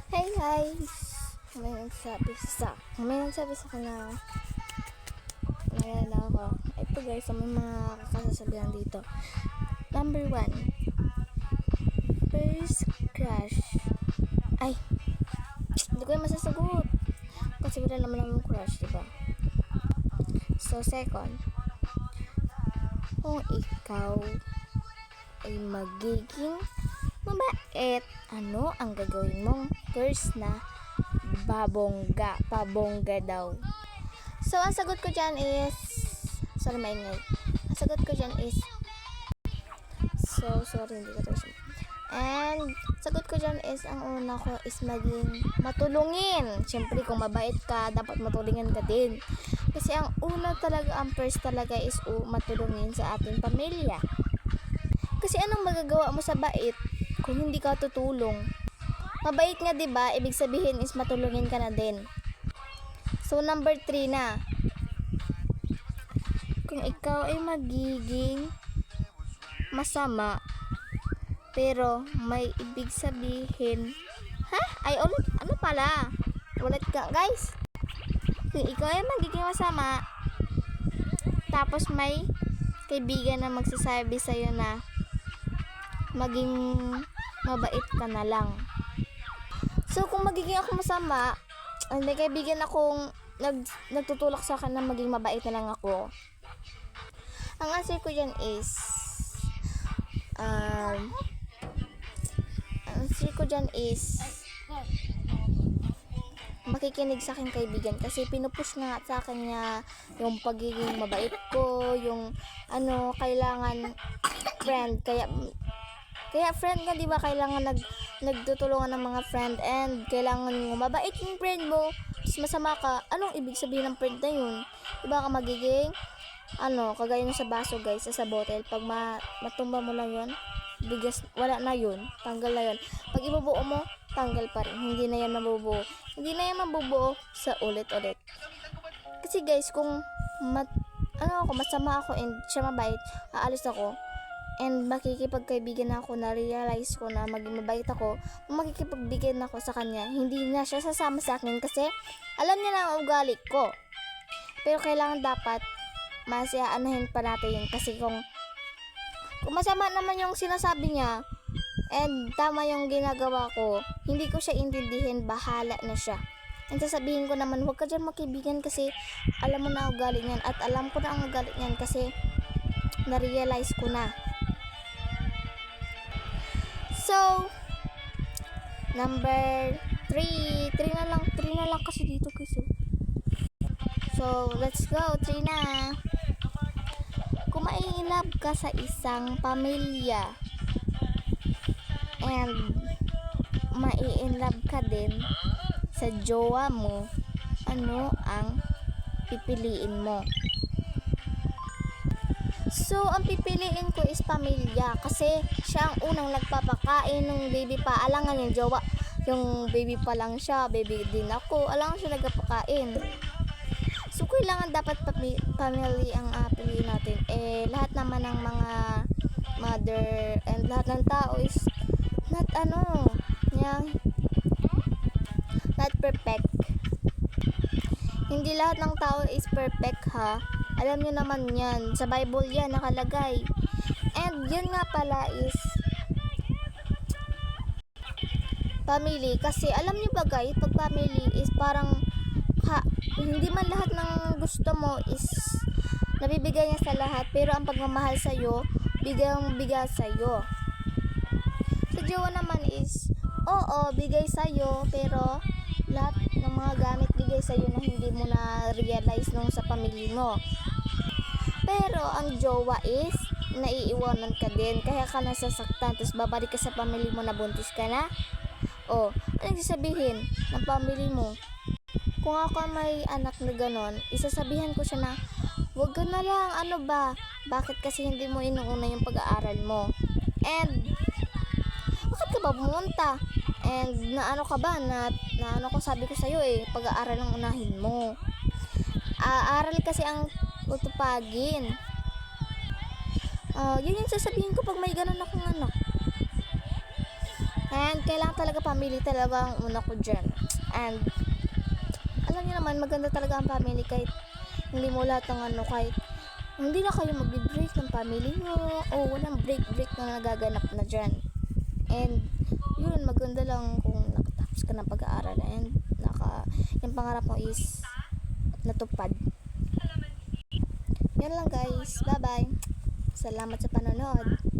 Hey guys! May nagsabi sa akin na naalala ako. Ito guys, may mga kakasasabihan dito. Number 1, first crush. Ay, hindi ko yung masasagot. Kasi wala naman akong crush, diba? So, second, kung ikaw ay magiging mabait, ano ang gagawin mong first na pabongga daw? So, ang sagot ko dyan is, sorry maingay, ang sagot ko dyan is, hindi ko to. And, sagot ko dyan is, ang una ko is maging matulungin. Siyempre, kung mabait ka, dapat matulungin ka din. Kasi ang una talaga, ang first talaga is matulungin sa ating pamilya. Kasi anong magagawa mo sa bait kung hindi ka tutulong? Mabait nga 'di ba? Ibig sabihin is matulungin ka na din. So number 3 na. Kung ikaw ay magiging masama pero may ibig sabihin, ay ulit, ano pala? Ulit ka, guys. Kung ikaw ay magiging masama tapos may kaibigan na magsasabi sa'yo na maging mabait ka na lang. So, kung magiging ako masama, may kaibigan akong nagtutulak sa akin na maging mabait na lang ako. Ang answer ko dyan is, makikinig sa akin kaibigan kasi pinupush nga sa akin niya yung pagiging mabait ko, yung kailangan friend, kaya friend nga 'di ba, kailangan nagtutulungan ng mga friend, and kailangan mo mabait yung friend mo. Tapos masama ka, anong ibig sabihin ng friend na yun? 'Di ba ka magiging kagaya ng sa baso guys, sa bottle, pag matumba mo lang yun, bigas, wala na yun, tanggal na yun. Pag ibubuo mo, tanggal pa rin, hindi na yan mabubuo sa ulit-ulit. Kasi guys, kung masama ako and siya mabait, aalis ako and makikipagkaibigan ako, na-realize ko na maging mabait ako, makikipagbigyan ako sa kanya, hindi na siya sasama sa akin kasi alam niya na ang ugali ko. Pero kailangan dapat anahin pa natin yun, kasi kung masama naman yung sinasabi niya and tama yung ginagawa ko, hindi ko siya intindihin, bahala na siya. And sasabihin ko naman, huwag ka dyan makibigan kasi alam mo na ang ugali niyan, at alam ko na ang ugali niyan kasi na-realize ko na. So, number 3 na lang kasi dito guys. So, let's go, 3 na. Kung mai-love ka sa isang pamilya and mai-love ka din sa jowa mo, ano ang pipiliin mo? So, ang pipiliin ko is pamilya kasi siya ang unang nagpapakain ng baby pa. Alangan yung jowa, yung baby pa lang siya, baby din ako, alangan siya nagpapakain. So, kailangan dapat family ang piliin natin. Lahat naman ng mga mother and lahat ng tao is not perfect. Hindi lahat ng tao is perfect, ha. Alam niyo naman yan. Sa Bible yan nakalagay. And yun nga pala is family. Kasi alam niyo ba guys, pag family is parang hindi man lahat ng gusto mo is nabibigay niya sa lahat, pero ang pagmamahal sa'yo, bigay sa'yo. Sa jowa naman is, bigay sa'yo, pero lahat ng mga gamit bigay sa'yo na hindi mo na realize nung sa pamilya mo. Pero ang jowa is naiiwanan ka din, kaya ka nasasaktan, tapos babalik ka sa pamilya mo na buntis ka na. Anong sasabihin ng pamilya mo? Kung ako may anak na ganon, isasabihan ko siya na, wag ka na lang, bakit kasi hindi mo inuuna yung pag-aaral mo? And bakit ka ba pumunta? And sabi ko sa'yo pag-aaral ang unahin mo. Aral kasi ang utupagin. Yun yung sasabihin ko pag may ganun akong anak. And kailangan talaga family talaga ang una ko dyan. And alam niyo naman, maganda talaga ang family kahit hindi mo lahat ng ano, kahit hindi na kayo magbe-break ng family nyo o walang break na nagaganap na dyan. And yun, maganda lang kung nakatapos ka ng pag-aaral and yung pangarap mo is natupad. Yan lang guys, bye bye, salamat sa panonood.